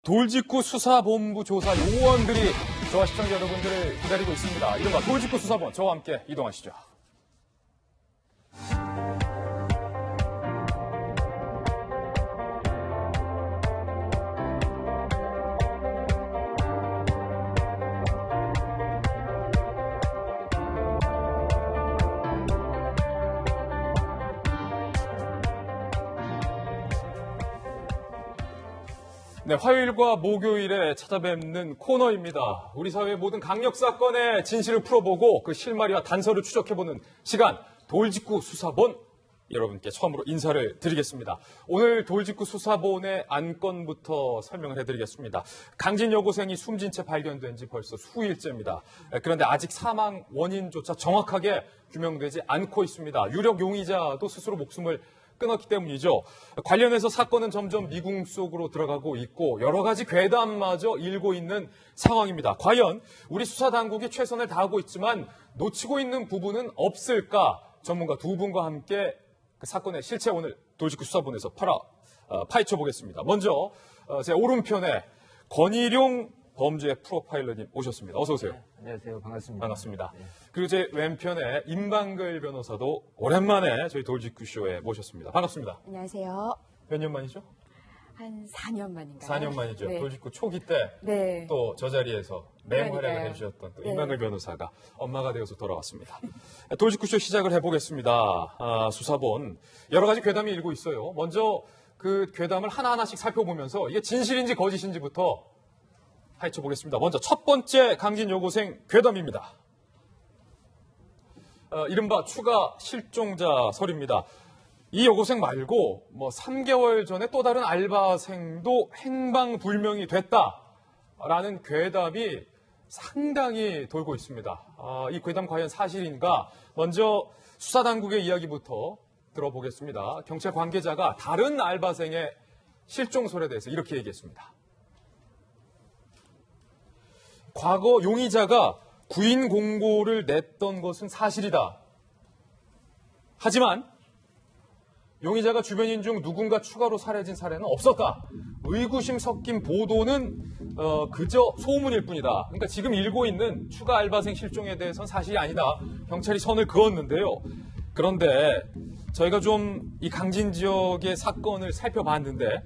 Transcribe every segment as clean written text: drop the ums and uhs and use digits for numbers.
돌직구 수사본부 조사 요원들이 저와 시청자 여러분들을 기다리고 있습니다. 이른바 돌직구 수사본, 저와 함께 이동하시죠. 네, 화요일과 목요일에 찾아뵙는 코너입니다. 우리 사회의 모든 강력 사건의 진실을 풀어보고 그 실마리와 단서를 추적해보는 시간, 돌직구 수사본, 여러분께 처음으로 인사를 드리겠습니다. 오늘 돌직구 수사본의 안건부터 설명을 해드리겠습니다. 강진 여고생이 숨진 채 발견된 지 벌써 수일째입니다. 그런데 아직 사망 원인조차 정확하게 규명되지 않고 있습니다. 유력 용의자도 스스로 목숨을 끊었기 때문이죠. 관련해서 사건은 점점 미궁 속으로 들어가고 있고 여러 가지 괴담마저 일고 있는 상황입니다. 과연 우리 수사당국이 최선을 다하고 있지만 놓치고 있는 부분은 없을까? 전문가 두 분과 함께 그 사건의 실체 오늘 돌직구 수사본에서 파헤쳐 보겠습니다. 먼저 제 오른편에 권일용 범죄 프로파일러님 오셨습니다. 어서 오세요. 네, 안녕하세요. 반갑습니다. 반갑습니다. 네. 그리고 제 왼편에 임방글 변호사도 오랜만에 저희 돌직구쇼에 모셨습니다. 반갑습니다. 안녕하세요. 몇 년 만이죠? 한 4년 만인가요? 4년 만이죠. 네. 돌직구 초기 때 네. 또 저 자리에서 맹활약을 그러니까요. 해주셨던 또 네. 임방글 변호사가 엄마가 되어서 돌아왔습니다. 돌직구쇼 시작을 해보겠습니다. 수사본 여러 가지 괴담이 일고 있어요. 먼저 그 괴담을 하나하나씩 살펴보면서 이게 진실인지 거짓인지부터 파헤쳐 보겠습니다. 먼저 첫 번째 강진 여고생 괴담입니다. 이른바 추가 실종자설입니다. 이 여고생 말고 3개월 전에 또 다른 알바생도 행방불명이 됐다라는 괴담이 상당히 돌고 있습니다. 이 괴담 과연 사실인가? 먼저 수사당국의 이야기부터 들어보겠습니다. 경찰 관계자가 다른 알바생의 실종설에 대해서 이렇게 얘기했습니다. 과거 용의자가 구인 공고를 냈던 것은 사실이다. 하지만 용의자가 주변인 중 누군가 추가로 살해진 사례는 없었다. 의구심 섞인 보도는 그저 소문일 뿐이다. 그러니까 지금 일고 있는 추가 알바생 실종에 대해서는 사실이 아니다. 경찰이 선을 그었는데요. 그런데 저희가 좀 이 강진 지역의 사건을 살펴봤는데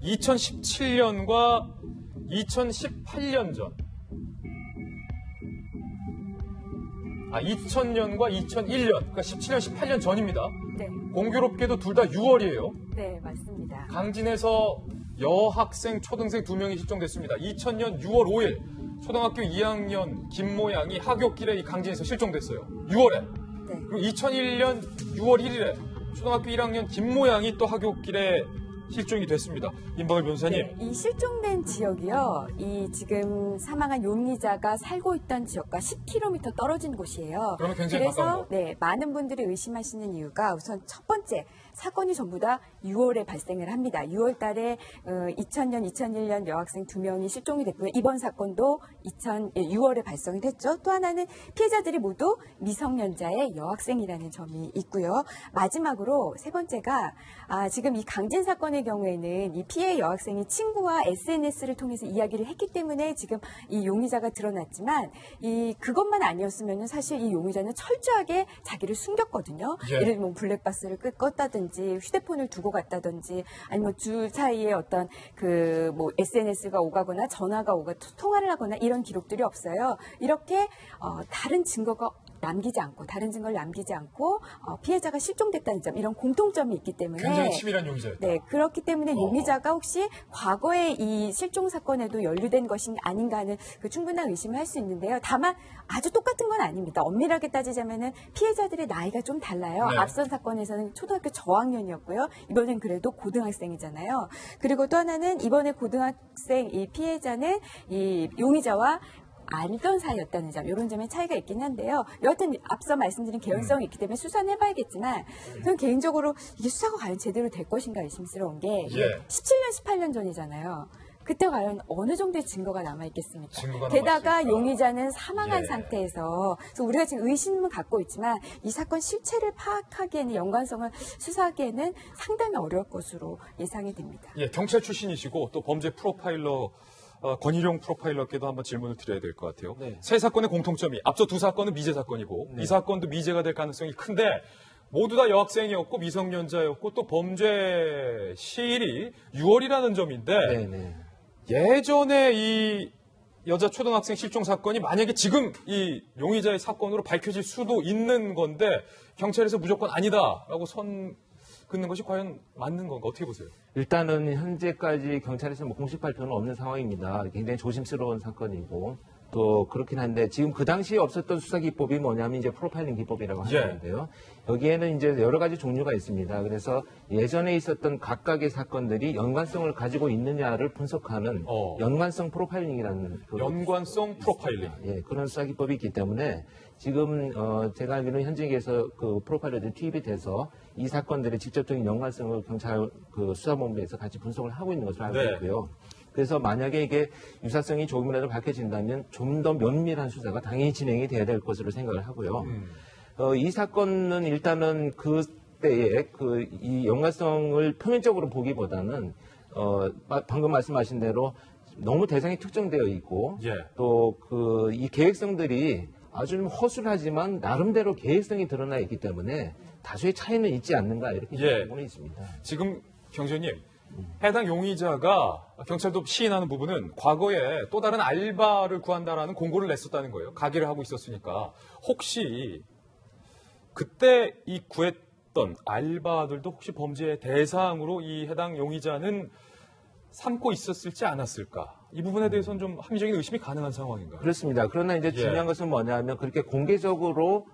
2017년과 2018년 전 2000년과 2001년, 그러니까 17년, 18년 전입니다. 네. 공교롭게도 둘 다 6월이에요. 네, 맞습니다. 강진에서 여학생, 초등생 2명이 실종됐습니다. 2000년 6월 5일 초등학교 2학년 김모양이 하굣길에 이 강진에서 실종됐어요. 6월에. 네. 그리고 2001년 6월 1일에 초등학교 1학년 김모양이 또 하굣길에 실종이 됐습니다. 임방글 변호사님. 네, 이 실종된 지역이요. 이 지금 사망한 용의자가 살고 있던 지역과 10km 떨어진 곳이에요. 그러면 굉장히 가까운 그래서 곳. 네, 많은 분들이 의심하시는 이유가 우선 첫 번째 사건이 전부 다 6월에 발생을 합니다. 6월 달에 2000년, 2001년 여학생 2명이 실종이 됐고요. 이번 사건도 6월에 발생이 됐죠. 또 하나는 피해자들이 모두 미성년자의 여학생이라는 점이 있고요. 마지막으로 세 번째가 지금 이 강진 사건의 경우에는 이 피해 여학생이 친구와 SNS를 통해서 이야기를 했기 때문에 지금 이 용의자가 드러났지만 그것만 아니었으면 사실 이 용의자는 철저하게 자기를 숨겼거든요. 예. 예를 들면 블랙박스를 껐다든지 휴대폰을 두고 갔다든지 아니면 둘 사이에 어떤 SNS가 오가거나 전화가 오거나 통화를 하거나 이런 기록들이 없어요. 이렇게 다른 증거를 남기지 않고 피해자가 실종됐다는 점 이런 공통점이 있기 때문에 굉장히 치밀한 용의자였다. 네, 그렇기 때문에 용의자가 혹시 과거에 이 실종 사건에도 연루된 것이 아닌가 하는 그 충분한 의심을 할 수 있는데요. 다만 아주 똑같은 건 아닙니다. 엄밀하게 따지자면은 피해자들의 나이가 좀 달라요. 네. 앞선 사건에서는 초등학교 저학년이었고요. 이번엔 그래도 고등학생이잖아요. 그리고 또 하나는 이번에 고등학생 이 피해자는 이 용의자와 알던 사이였다는 점, 이런 점에 차이가 있긴 한데요. 여하튼 앞서 말씀드린 개연성이 있기 때문에 수사는 해봐야겠지만 저는 개인적으로 이게 수사가 과연 제대로 될 것인가 의심스러운 게 예. 17년, 18년 전이잖아요. 그때 과연 어느 정도의 증거가 남아있겠습니까? 증거가 게다가 남아있을까? 용의자는 사망한 예. 상태에서 그래서 우리가 지금 의심은 갖고 있지만 이 사건 실체를 파악하기에는 연관성을 수사하기에는 상당히 어려울 것으로 예상이 됩니다. 예, 경찰 출신이시고 또 범죄 프로파일러 권희룡 프로파일러께도 한번 질문을 드려야 될 것 같아요. 네. 세 사건의 공통점이 앞서 두 사건은 미제 사건이고 이 사건도 미제가 될 가능성이 큰데 모두 다 여학생이었고 미성년자였고 또 범죄 시일이 6월이라는 점인데 네네. 예전에 이 여자 초등학생 실종 사건이 만약에 지금 이 용의자의 사건으로 밝혀질 수도 있는 건데 경찰에서 무조건 아니다라고 선 긋는 것이 과연 맞는 건가? 어떻게 보세요? 일단은 현재까지 경찰에서 뭐 공식 발표는 없는 상황입니다. 굉장히 조심스러운 사건이고 또 그렇긴 한데 지금 그 당시에 없었던 수사 기법이 뭐냐면 이제 프로파일링 기법이라고 예. 하는데요. 여기에는 이제 여러 가지 종류가 있습니다. 그래서 예전에 있었던 각각의 사건들이 연관성을 가지고 있느냐를 분석하는 연관성 프로파일링이라는 연관성 프로파일링. 예, 그런 수사 기법이 있기 때문에 지금 제가 알기로는 현직에서 그 프로파일러들이 투입이 돼서 이 사건들의 직접적인 연관성을 경찰 그 수사본부에서 같이 분석을 하고 있는 것으로 알고 네. 있고요. 그래서 만약에 이게 유사성이 조금이라도 밝혀진다면 좀 더 면밀한 수사가 당연히 진행이 돼야 될 것으로 생각을 하고요. 이 사건은 일단은 그때의 이 연관성을 표면적으로 보기보다는 방금 말씀하신 대로 너무 대상이 특정되어 있고 예. 또 이 계획성들이 아주 좀 허술하지만 나름대로 계획성이 드러나 있기 때문에 다소의 차이는 있지 않는가 이렇게 예. 보고 있습니다. 지금 경제님 해당 용의자가 경찰도 시인하는 부분은 과거에 또 다른 알바를 구한다라는 공고를 냈었다는 거예요. 가게를 하고 있었으니까 혹시 그때 이 구했던 알바들도 혹시 범죄의 대상으로 이 해당 용의자는 삼고 있었을지 않았을까? 이 부분에 대해서는 좀 합리적인 의심이 가능한 상황인가요? 그렇습니다. 그러나 이제 중요한 것은 뭐냐면 그렇게 공개적으로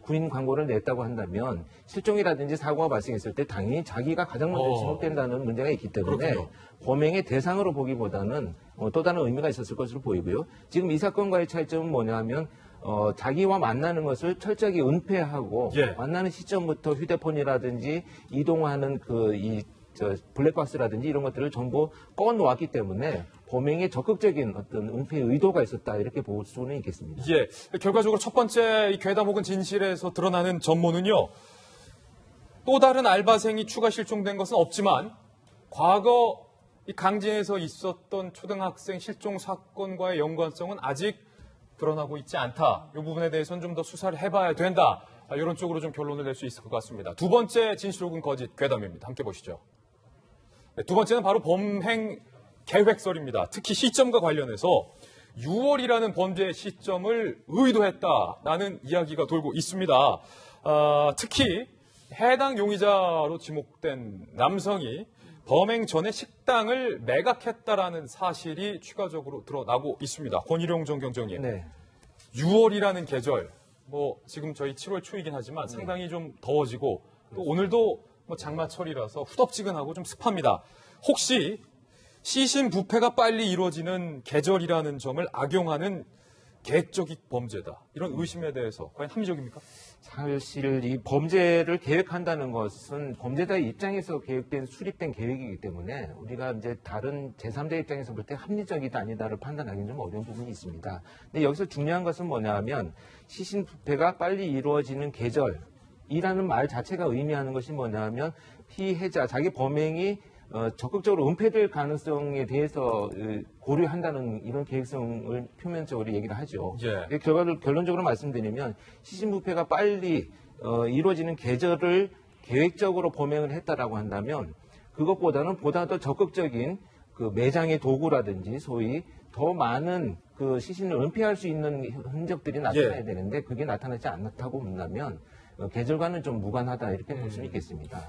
구인 광고를 냈다고 한다면 실종이라든지 사고가 발생했을 때 당연히 자기가 가장 먼저 지목된다는 문제가 있기 때문에 그렇군요. 범행의 대상으로 보기보다는 또 다른 의미가 있었을 것으로 보이고요. 지금 이 사건과의 차이점은 뭐냐면 자기와 만나는 것을 철저하게 은폐하고 예. 만나는 시점부터 휴대폰이라든지 이동하는 블랙박스라든지 이런 것들을 전부 꺼놓았기 때문에 범행에 적극적인 어떤 은폐 의도가 있었다 이렇게 볼 수는 있겠습니다. 예. 결과적으로 첫 번째 이 괴담 혹은 진실에서 드러나는 전모는요. 또 다른 알바생이 추가 실종된 것은 없지만 과거 이 강진에서 있었던 초등학생 실종 사건과의 연관성은 아직 드러나고 있지 않다. 이 부분에 대해서는 좀 더 수사를 해봐야 된다. 이런 쪽으로 좀 결론을 낼 수 있을 것 같습니다. 두 번째 진실 혹은 거짓 괴담입니다. 함께 보시죠. 네, 두 번째는 바로 범행 계획설입니다. 특히 시점과 관련해서 6월이라는 범죄 시점을 의도했다라는 이야기가 돌고 있습니다. 특히 해당 용의자로 지목된 남성이 범행 전에 식당을 매각했다라는 사실이 추가적으로 드러나고 있습니다. 권희룡 전 경정님. 네. 6월이라는 계절, 지금 저희 7월 초이긴 하지만 상당히 좀 더워지고 또 오늘도 장마철이라서 후덥지근하고 좀 습합니다. 혹시 시신 부패가 빨리 이루어지는 계절이라는 점을 악용하는 계획적인 범죄다. 이런 의심에 대해서 과연 합리적입니까? 사실 이 범죄를 계획한다는 것은 범죄자의 입장에서 계획된 수립된 계획이기 때문에 우리가 이제 다른 제3자 입장에서 볼 때 합리적이다 아니다를 판단하기는 좀 어려운 부분이 있습니다. 근데 여기서 중요한 것은 뭐냐면 시신 부패가 빨리 이루어지는 계절이라는 말 자체가 의미하는 것이 뭐냐면 피해자 자기 범행이 적극적으로 은폐될 가능성에 대해서 고려한다는 이런 계획성을 표면적으로 얘기를 하죠. 예. 결론적으로 말씀드리면 시신부패가 빨리 이루어지는 계절을 계획적으로 범행을 했다라고 한다면 그것보다는 보다 더 적극적인 그 매장의 도구라든지 소위 더 많은 그 시신을 은폐할 수 있는 흔적들이 나타나야 되는데 그게 나타나지 않다고 본다면 계절과는 좀 무관하다 이렇게 볼 수는 있겠습니다.